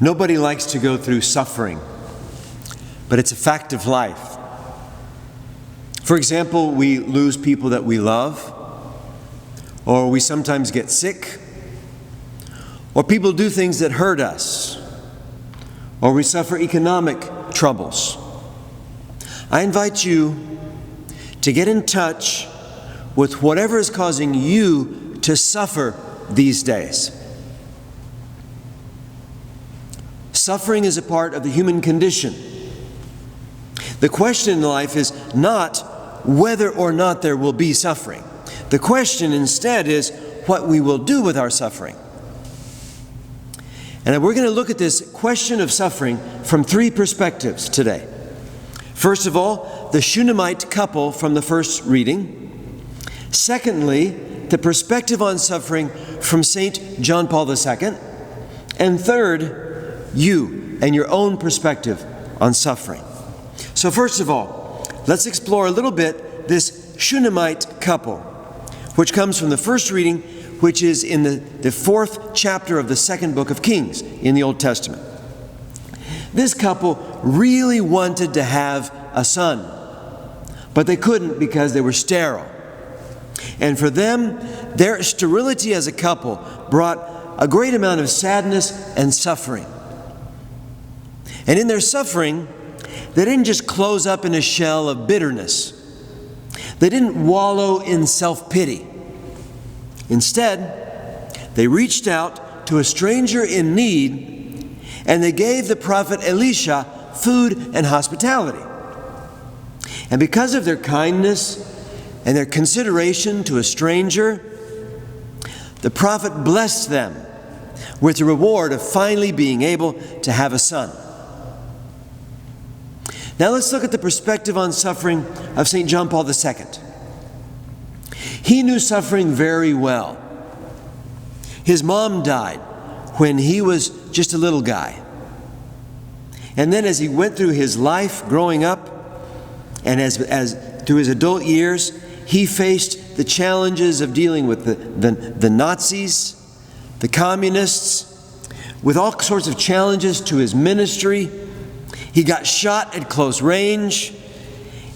Nobody likes to go through suffering, but it's a fact of life. For example, we lose people that we love, or we sometimes get sick, or people do things that hurt us, or we suffer economic troubles. I invite you to get in touch with whatever is causing you to suffer these days. Suffering is a part of the human condition. The question in life is not whether or not there will be suffering. The question instead is what we will do with our suffering. And we're going to look at this question of suffering from three perspectives today. First of all, the Shunammite couple from the first reading. Secondly, the perspective on suffering from St. John Paul II. And third, you and your own perspective on suffering. So first of all, let's explore a little bit this Shunammite couple, which comes from the first reading, which is in the fourth chapter of the second book of Kings in the Old Testament. This couple really wanted to have a son, but they couldn't because they were sterile. And for them, their sterility as a couple brought a great amount of sadness and suffering. And in their suffering, they didn't just close up in a shell of bitterness. They didn't wallow in self-pity. Instead, they reached out to a stranger in need, and they gave the prophet Elisha food and hospitality. And because of their kindness and their consideration to a stranger, the prophet blessed them with the reward of finally being able to have a son. Now let's look at the perspective on suffering of St. John Paul II. He knew suffering very well. His mom died when he was just a little guy. And then as he went through his life growing up, and as through his adult years, he faced the challenges of dealing with the Nazis, the communists, with all sorts of challenges to his ministry. He got shot at close range,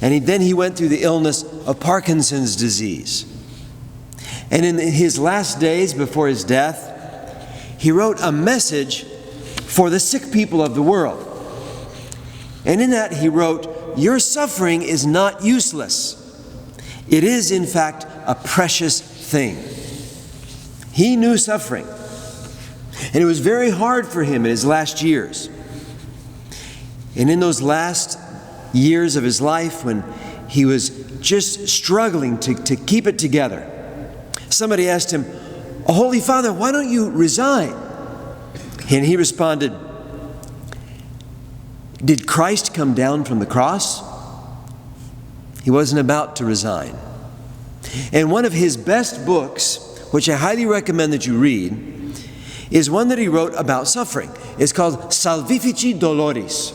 and then he went through the illness of Parkinson's disease. And in his last days before his death, he wrote a message for the sick people of the world. And in that he wrote, "Your suffering is not useless. It is, in fact, a precious thing." He knew suffering, and it was very hard for him in his last years. And in those last years of his life, when he was just struggling to keep it together, somebody asked him, "Oh, Holy Father, why don't you resign?" And he responded, "Did Christ come down from the cross?" He wasn't about to resign. And one of his best books, which I highly recommend that you read, is one that he wrote about suffering. It's called Salvifici Doloris,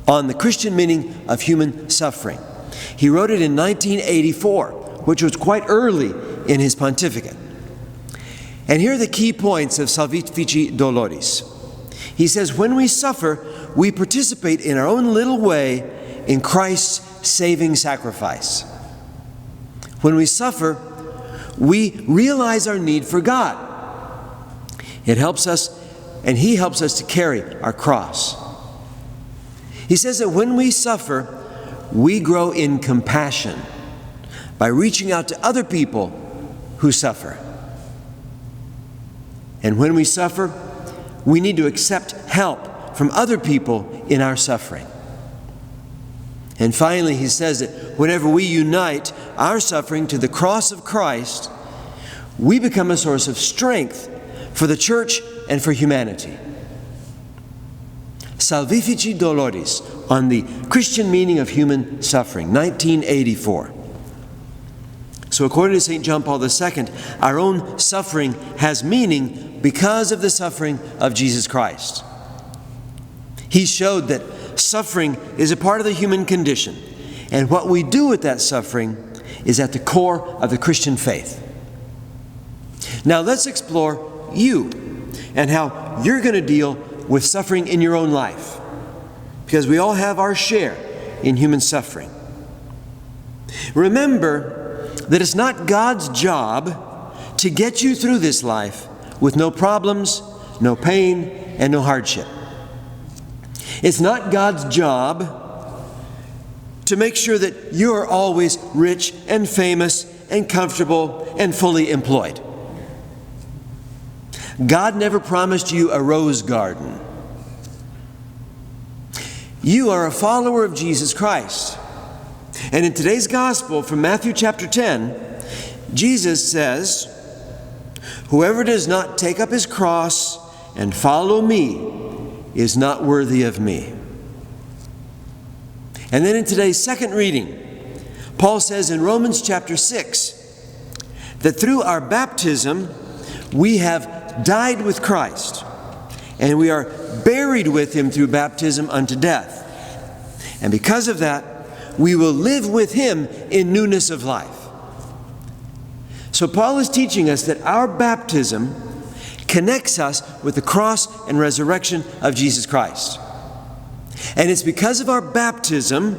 on the Christian meaning of human suffering. He wrote it in 1984, which was quite early in his pontificate. And here are the key points of Salvifici Doloris. He says, when we suffer, we participate in our own little way in Christ's saving sacrifice. When we suffer, we realize our need for God. It helps us, and He helps us to carry our cross. He says that when we suffer, we grow in compassion by reaching out to other people who suffer. And when we suffer, we need to accept help from other people in our suffering. And finally, he says that whenever we unite our suffering to the cross of Christ, we become a source of strength for the church and for humanity. Salvifici Doloris, on the Christian meaning of human suffering, 1984. So according to St. John Paul II, our own suffering has meaning because of the suffering of Jesus Christ. He showed that suffering is a part of the human condition, and what we do with that suffering is at the core of the Christian faith. Now let's explore you and how you're going to deal with suffering in your own life, because we all have our share in human suffering. Remember that it's not God's job to get you through this life with no problems, no pain, and no hardship. It's not God's job to make sure that you're always rich and famous and comfortable and fully employed. God never promised you a rose garden. You are a follower of Jesus Christ. And in today's gospel from Matthew chapter 10, Jesus says, "Whoever does not take up his cross and follow me is not worthy of me." And then in today's second reading, Paul says in Romans chapter 6 that through our baptism we have died with Christ, and we are buried with him through baptism unto death. And because of that, we will live with him in newness of life. So Paul is teaching us that our baptism connects us with the cross and resurrection of Jesus Christ. And it's because of our baptism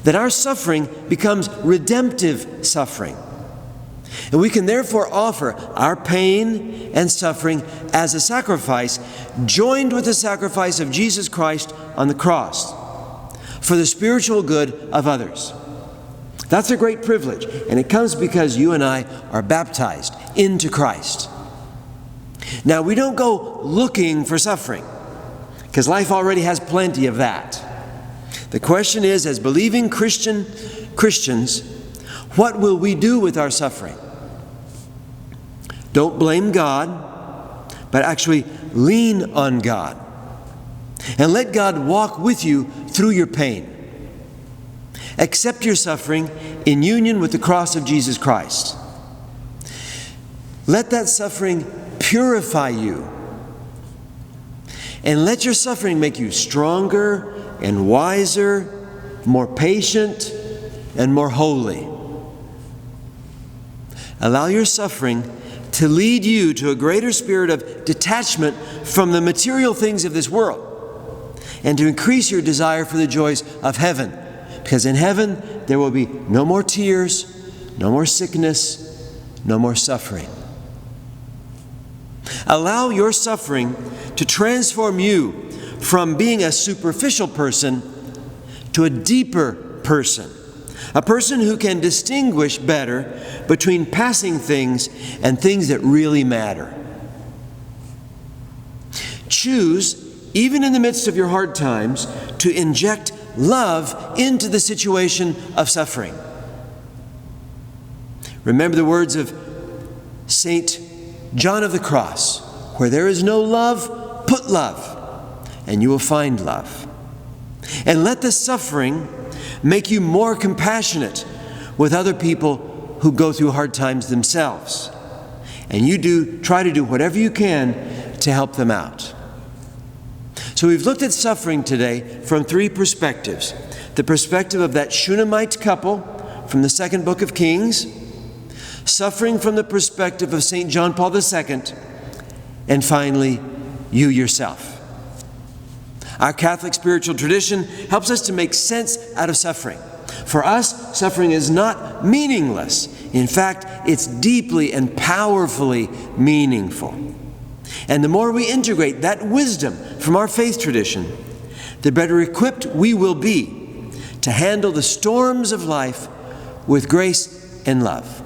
that our suffering becomes redemptive suffering. And we can therefore offer our pain and suffering as a sacrifice, joined with the sacrifice of Jesus Christ on the cross, for the spiritual good of others. That's a great privilege, and it comes because you and I are baptized into Christ. Now, we don't go looking for suffering, because life already has plenty of that. The question is, as believing Christians, what will we do with our suffering? Don't blame God, but actually lean on God. And let God walk with you through your pain. Accept your suffering in union with the cross of Jesus Christ. Let that suffering purify you. And let your suffering make you stronger and wiser, more patient and more holy. Allow your suffering to lead you to a greater spirit of detachment from the material things of this world, and to increase your desire for the joys of heaven. Because in heaven, there will be no more tears, no more sickness, no more suffering. Allow your suffering to transform you from being a superficial person to a deeper person. A person who can distinguish better between passing things and things that really matter. Choose, even in the midst of your hard times, to inject love into the situation of suffering. Remember the words of St. John of the Cross, "Where there is no love, put love, and you will find love." And let the suffering make you more compassionate with other people who go through hard times themselves. And you try to do whatever you can to help them out. So we've looked at suffering today from three perspectives. The perspective of that Shunammite couple from the second book of Kings, suffering from the perspective of St. John Paul II, and finally, you yourself. Our Catholic spiritual tradition helps us to make sense out of suffering. For us, suffering is not meaningless. In fact, it's deeply and powerfully meaningful. And the more we integrate that wisdom from our faith tradition, the better equipped we will be to handle the storms of life with grace and love.